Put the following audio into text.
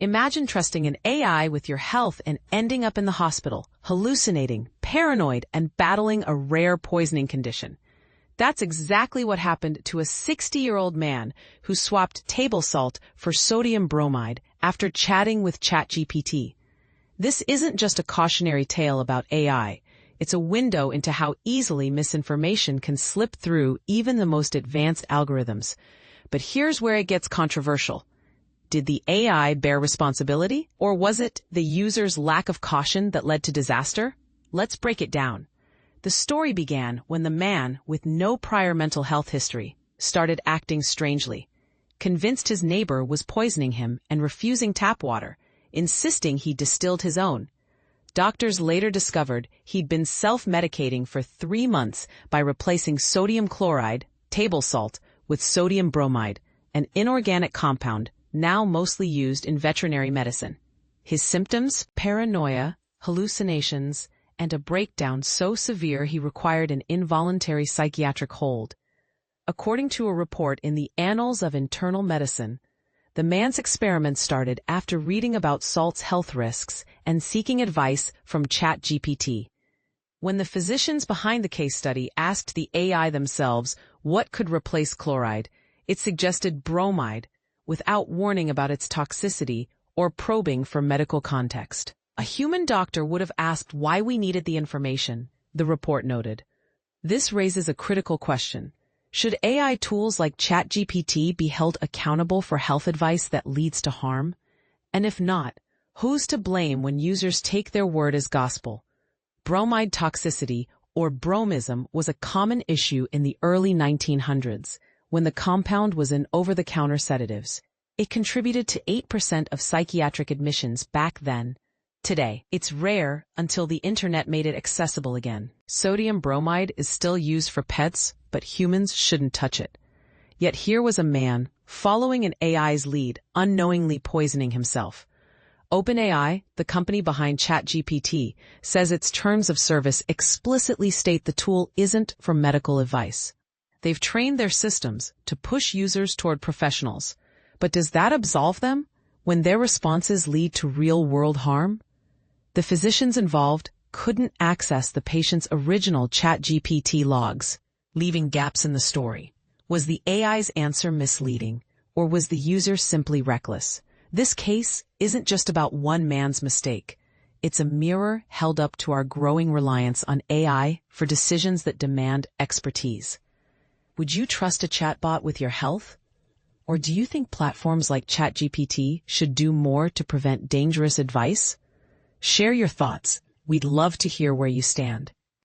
Imagine trusting an AI with your health and ending up in the hospital, hallucinating, paranoid, and battling a rare poisoning condition. That's exactly what happened to a 60-year-old man who swapped table salt for sodium bromide after chatting with ChatGPT. This isn't just a cautionary tale about AI. It's a window into how easily misinformation can slip through even the most advanced algorithms. But here's where it gets controversial. Did the AI bear responsibility, or was it the user's lack of caution that led to disaster? Let's break it down. The story began when the man, with no prior mental health history, started acting strangely. Convinced his neighbor was poisoning him and refusing tap water, insisting he distilled his own. Doctors later discovered he'd been self-medicating for 3 months by replacing sodium chloride, table salt, with sodium bromide, an inorganic compound now mostly used in veterinary medicine. His symptoms: paranoia, hallucinations, and a breakdown so severe he required an involuntary psychiatric hold. According to a report in the Annals of Internal Medicine, the man's experiment started after reading about salt's health risks and seeking advice from ChatGPT. When the physicians behind the case study asked the AI themselves what could replace chloride, it suggested bromide, without warning about its toxicity or probing for medical context. A human doctor would have asked why we needed the information, the report noted. This raises a critical question. Should AI tools like ChatGPT be held accountable for health advice that leads to harm? And if not, who's to blame when users take their word as gospel? Bromide toxicity, or bromism, was a common issue in the early 1900s, when the compound was in over-the-counter sedatives. It contributed to 8% of psychiatric admissions back then. Today, it's rare until the internet made it accessible again. Sodium bromide is still used for pets, but humans shouldn't touch it. Yet here was a man, following an AI's lead, unknowingly poisoning himself. OpenAI, the company behind ChatGPT, says its terms of service explicitly state the tool isn't for medical advice. They've trained their systems to push users toward professionals. But does that absolve them when their responses lead to real-world harm? The physicians involved couldn't access the patient's original ChatGPT logs, leaving gaps in the story. Was the AI's answer misleading, or was the user simply reckless? This case isn't just about one man's mistake. It's a mirror held up to our growing reliance on AI for decisions that demand expertise. Would you trust a chatbot with your health? Or do you think platforms like ChatGPT should do more to prevent dangerous advice? Share your thoughts. We'd love to hear where you stand.